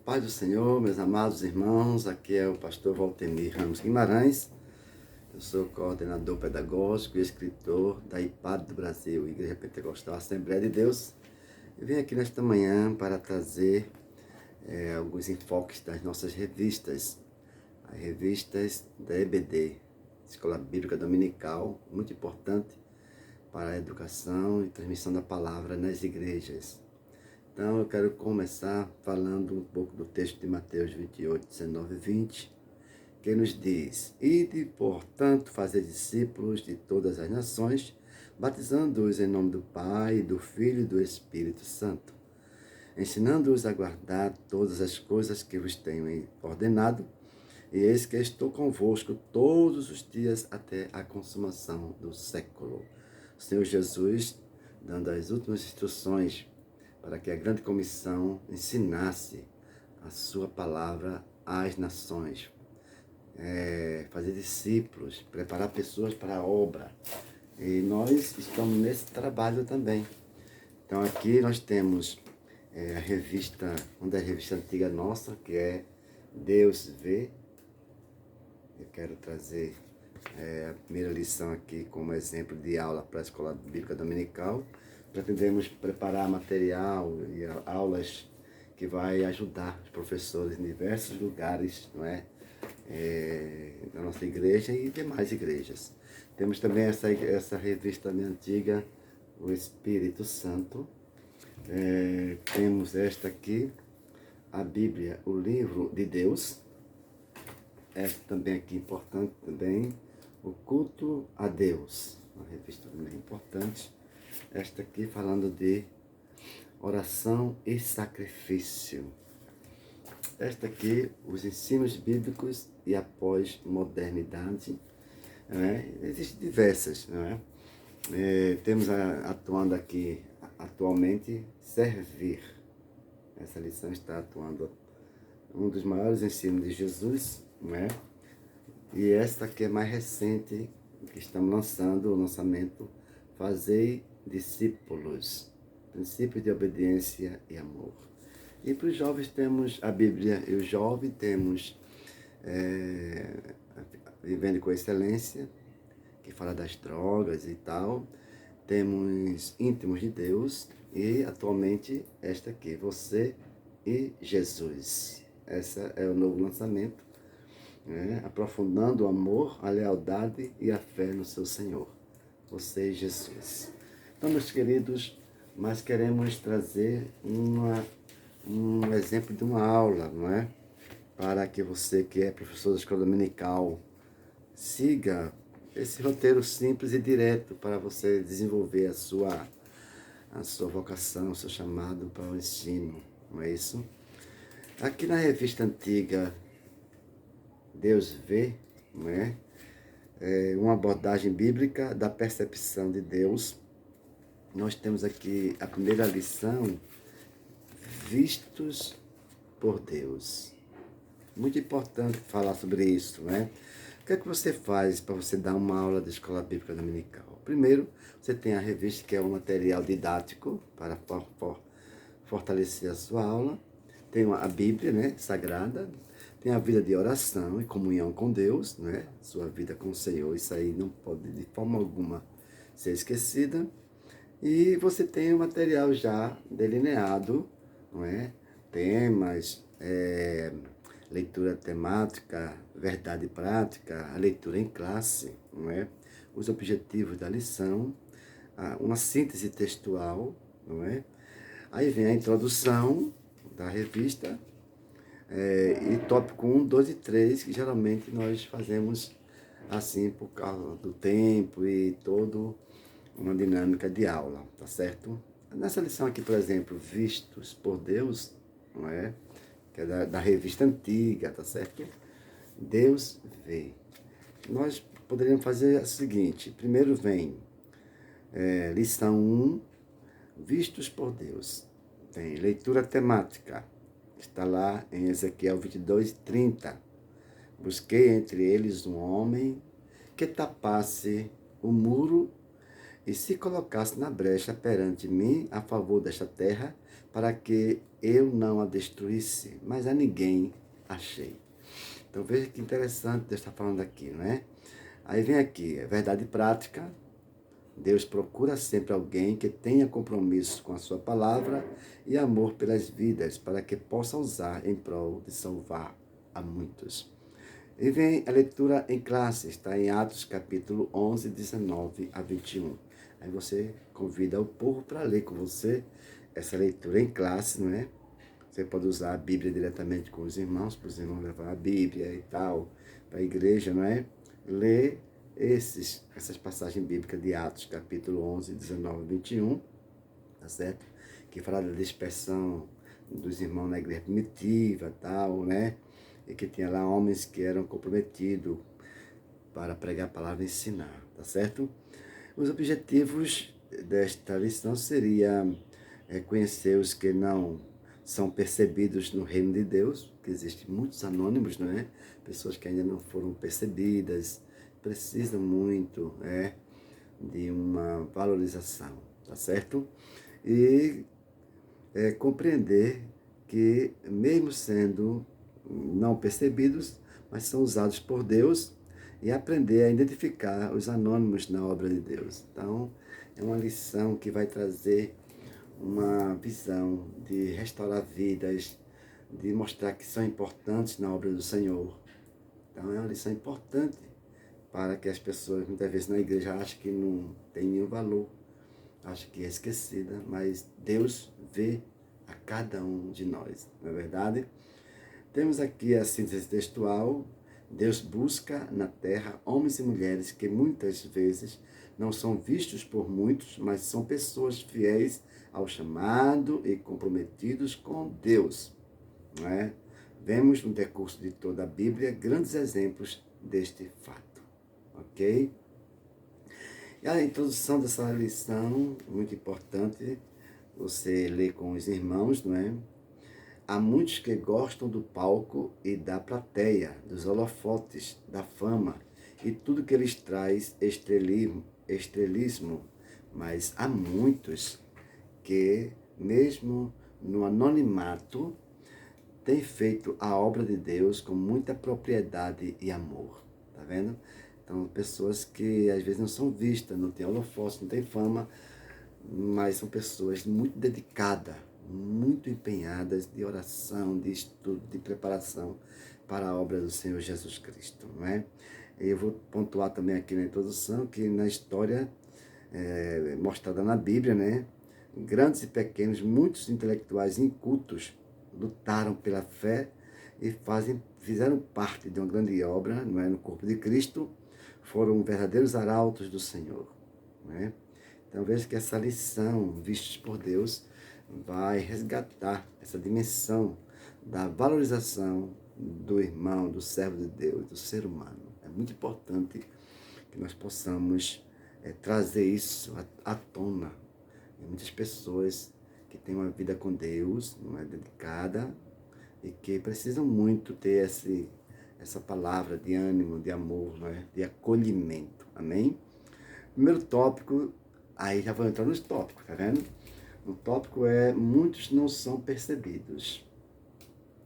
Paz do Senhor, meus amados irmãos, aqui é o pastor Valtemir Ramos Guimarães. Eu sou coordenador pedagógico e escritor da IPAD do Brasil, Igreja Pentecostal Assembleia de Deus. Eu vim aqui nesta manhã para trazer alguns enfoques das nossas revistas, as revistas da EBD, Escola Bíblica Dominical, muito importante para a educação e transmissão da palavra nas igrejas. Então eu quero começar falando um pouco do texto de Mateus 28, 19 e 20, que nos diz: Ide, portanto, fazer discípulos de todas as nações, batizando-os em nome do Pai, do Filho e do Espírito Santo, ensinando-os a guardar todas as coisas que vos tenho ordenado, e eis que estou convosco todos os dias até a consumação do século. O Senhor Jesus, dando as últimas instruções para que a grande comissão ensinasse a sua palavra às nações, fazer discípulos, preparar pessoas para a obra. E nós estamos nesse trabalho também. Então aqui nós temos a revista, uma das revistas antigas nossa, que é Deus Vê. Eu quero trazer a primeira lição aqui como exemplo de aula para a Escola Bíblica Dominical. Pretendemos preparar material e aulas que vai ajudar os professores em diversos lugares, não é? Da nossa igreja e demais igrejas. Temos também essa revista minha antiga, o Espírito Santo. Temos esta aqui, a Bíblia, o livro de Deus. Esta também aqui importante também, o culto a Deus, uma revista também importante. Esta aqui falando de oração e sacrifício. Esta aqui, os ensinos bíblicos e a pós-modernidade. Existem diversas, não é? Temos atuando aqui, atualmente, servir. Essa lição está atuando um dos maiores ensinos de Jesus, não é? E esta aqui é mais recente, que estamos lançando, o lançamento, Fazei discípulos, princípios de obediência e amor. E para os jovens temos a Bíblia e o jovem, temos Vivendo com Excelência, que fala das drogas e tal. Temos Íntimos de Deus e atualmente esta aqui, Você e Jesus. Esse é o novo lançamento, aprofundando o amor, a lealdade e a fé no seu Senhor. Você e Jesus. Então, meus queridos, nós queremos trazer um exemplo de uma aula, não é? Para que você que é professor da escola dominical siga esse roteiro simples e direto para você desenvolver a sua vocação, o seu chamado para o ensino, não é isso? Aqui na revista antiga Deus Vê, não é? Uma abordagem bíblica da percepção de Deus. Nós temos aqui a primeira lição, vistos por Deus. Muito importante falar sobre isso, né? O que é que você faz para você dar uma aula de escola bíblica dominical? Primeiro, você tem a revista, que é um material didático para fortalecer a sua aula. Tem a Bíblia, né, sagrada. Tem a vida de oração e comunhão com Deus, né? Sua vida com o Senhor, isso aí não pode de forma alguma ser esquecida. E você tem o material já delineado, não é? Temas, leitura temática, verdade prática, a leitura em classe, não é? Os objetivos da lição, uma síntese textual, não é? Aí vem a introdução da revista, e tópico 1, 2 e 3, que geralmente nós fazemos assim por causa do tempo e todo uma dinâmica de aula, tá certo? Nessa lição aqui, por exemplo, Vistos por Deus, não é? Que é da revista antiga, tá certo? Deus Vê. Nós poderíamos fazer o seguinte: primeiro vem lição 1, Vistos por Deus. Tem leitura temática, está lá em Ezequiel 22, 30. Busquei entre eles um homem que tapasse o muro e se colocasse na brecha perante mim a favor desta terra, para que eu não a destruísse, mas a ninguém achei. Então veja que interessante Deus está falando aqui, não é? Aí vem aqui, é verdade prática. Deus procura sempre alguém que tenha compromisso com a sua palavra e amor pelas vidas, para que possa usar em prol de salvar a muitos. E vem a leitura em classe, está em Atos capítulo 11, 19 a 21. Aí você convida o povo para ler com você essa leitura em classe, não é? Você pode usar a Bíblia diretamente com os irmãos, para os irmãos levar a Bíblia e tal, para a igreja, não é? Ler essas passagens bíblicas de Atos, capítulo 11, 19 e 21, tá certo? Que fala da dispersão dos irmãos na igreja primitiva, tal, né? E que tinha lá homens que eram comprometidos para pregar a palavra e ensinar, tá certo? Os objetivos desta lição seria conhecer os que não são percebidos no reino de Deus, que existem muitos anônimos, não é? Pessoas que ainda não foram percebidas, precisam muito de uma valorização, tá certo? E compreender que, mesmo sendo não percebidos, mas são usados por Deus, e aprender a identificar os anônimos na obra de Deus. Então, é uma lição que vai trazer uma visão de restaurar vidas, de mostrar que são importantes na obra do Senhor. Então, é uma lição importante para que as pessoas, muitas vezes na igreja, acham que não tem nenhum valor, acham que é esquecida, mas Deus vê a cada um de nós, não é verdade? Temos aqui a síntese textual. Deus busca na terra homens e mulheres que muitas vezes não são vistos por muitos, mas são pessoas fiéis ao chamado e comprometidos com Deus. Não é? Vemos no decurso de toda a Bíblia grandes exemplos deste fato. Ok? E a introdução dessa lição, muito importante, você lê com os irmãos, não é? Há muitos que gostam do palco e da plateia, dos holofotes, da fama e tudo que eles traz estrelismo, mas há muitos que, mesmo no anonimato, têm feito a obra de Deus com muita propriedade e amor, tá vendo? Então, pessoas que às vezes não são vistas, não têm holofotes, não têm fama, mas são pessoas muito dedicadas, muito empenhadas de oração, de estudo, de preparação para a obra do Senhor Jesus Cristo, não é? Eu vou pontuar também aqui na introdução que na história mostrada na Bíblia, né, grandes e pequenos, muitos intelectuais incultos lutaram pela fé e fizeram parte de uma grande obra, não é, no corpo de Cristo, foram verdadeiros arautos do Senhor, não é? Então veja que essa lição, vistos por Deus, vai resgatar essa dimensão da valorização do irmão, do servo de Deus, do ser humano. É muito importante que nós possamos trazer isso à tona. E muitas pessoas que têm uma vida com Deus, não é dedicada, e que precisam muito ter essa palavra de ânimo, de amor, não é? De acolhimento. Amém? Primeiro tópico, aí já vou entrar nos tópicos, tá vendo? O tópico é: muitos não são percebidos.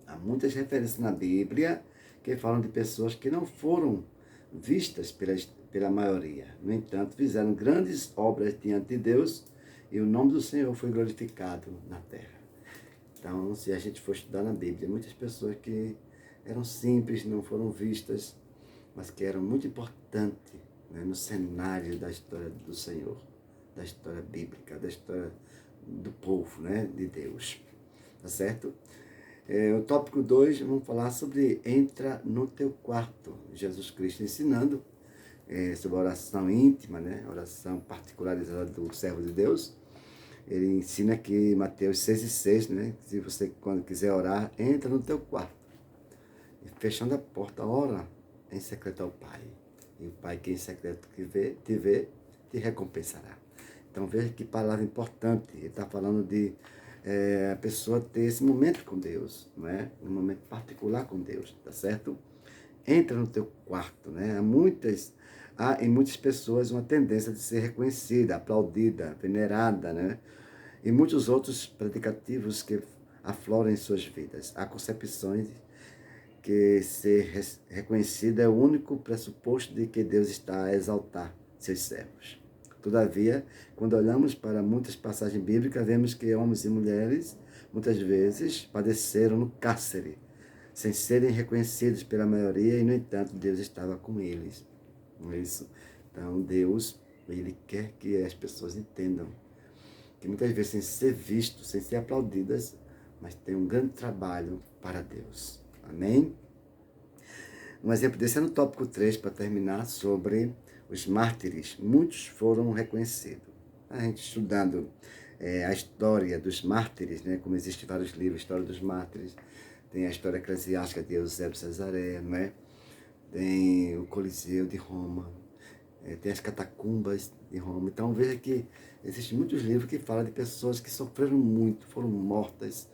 Há muitas referências na Bíblia que falam de pessoas que não foram vistas pela maioria. No entanto, fizeram grandes obras diante de Deus e o nome do Senhor foi glorificado na terra. Então, se a gente for estudar na Bíblia, muitas pessoas que eram simples, não foram vistas, mas que eram muito importantes, né, no cenário da história do Senhor, da história bíblica, da história do povo, né, de Deus. Tá certo? O tópico 2, vamos falar sobre entra no teu quarto. Jesus Cristo ensinando sobre a oração íntima, né, a oração particularizada do servo de Deus. Ele ensina aqui em Mateus 6:6, né, que se você, quando quiser orar, entra no teu quarto. E fechando a porta, ora em secreto ao Pai. E o Pai que em secreto te vê, te recompensará. Então veja que palavra importante. Ele está falando de a pessoa ter esse momento com Deus, não é? Um momento particular com Deus, tá certo? entra no teu quarto, né? Há em muitas pessoas uma tendência de ser reconhecida, aplaudida, venerada, né? E muitos outros predicativos que afloram em suas vidas. Há concepções que ser reconhecido é o único pressuposto de que Deus está a exaltar seus servos. Todavia, quando olhamos para muitas passagens bíblicas, vemos que homens e mulheres, muitas vezes, padeceram no cárcere, sem serem reconhecidos pela maioria, e, no entanto, Deus estava com eles. Não é isso? Então, Deus, Ele quer que as pessoas entendam que muitas vezes, sem ser vistos, sem ser aplaudidas, mas tem um grande trabalho para Deus. Amém? Um exemplo desse é no tópico 3, para terminar, sobre os mártires. Muitos foram reconhecidos. A gente estudando a história dos mártires, né? Como existem vários livros, História dos Mártires, tem a história eclesiástica de Eusébio Cesaré, né? Tem o Coliseu de Roma, tem as catacumbas de Roma. Então veja que existem muitos livros que falam de pessoas que sofreram muito, foram mortas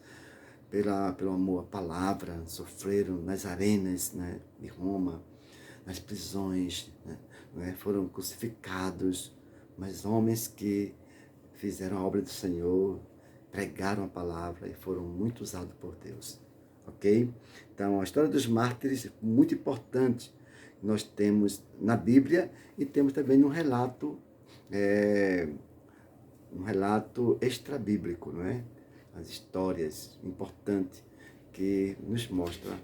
pelo amor à palavra, sofreram nas arenas, né, de Roma, nas prisões, né, foram crucificados, mas homens que fizeram a obra do Senhor, pregaram a palavra e foram muito usados por Deus. Ok? Então, a história dos mártires é muito importante. Nós temos na Bíblia e temos também no relato, um relato extra-bíblico, não é? As histórias importantes que nos mostram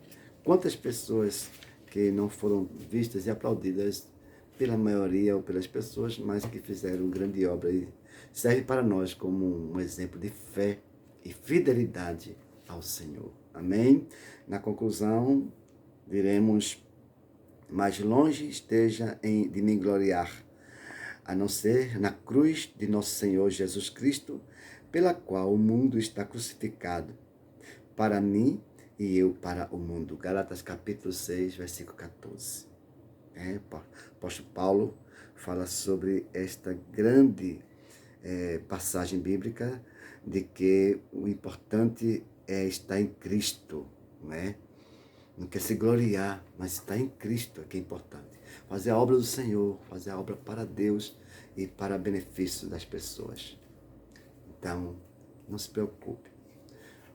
quantas pessoas que não foram vistas e aplaudidas pela maioria ou pelas pessoas, mas que fizeram grande obra e serve para nós como um exemplo de fé e fidelidade ao Senhor. Amém? Na conclusão, diremos: mais longe esteja de me gloriar, a não ser na cruz de nosso Senhor Jesus Cristo, pela qual o mundo está crucificado, para mim e eu para o mundo. Gálatas capítulo 6, versículo 14. Apóstolo Paulo fala sobre esta grande passagem bíblica de que o importante é estar em Cristo, não é? Não quer se gloriar, mas estar em Cristo é que é importante. Fazer a obra do Senhor, fazer a obra para Deus e para benefício das pessoas. Então, não se preocupe.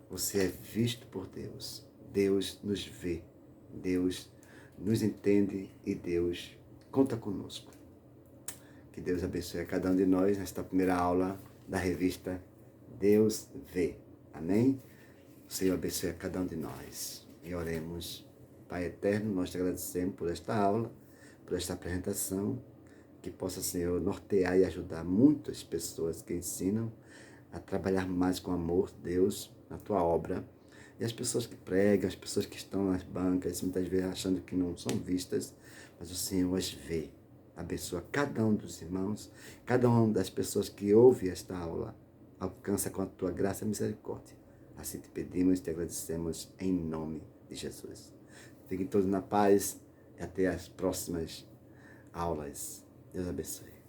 Você é visto por Deus. Deus nos vê. Deus nos entende e Deus conta conosco. Que Deus abençoe a cada um de nós nesta primeira aula da revista Deus Vê. Amém? O Senhor abençoe a cada um de nós. E oremos. Pai eterno, nós te agradecemos por esta aula, por esta apresentação, que possa, Senhor, nortear e ajudar muitas pessoas que ensinam a trabalhar mais com amor, Deus, na tua obra. E as pessoas que pregam, as pessoas que estão nas bancas, muitas vezes achando que não são vistas, mas o Senhor as vê. Abençoa cada um dos irmãos, cada uma das pessoas que ouve esta aula. Alcança com a tua graça e misericórdia. Assim te pedimos e te agradecemos em nome de Jesus. Fiquem todos na paz e até as próximas aulas. Deus abençoe.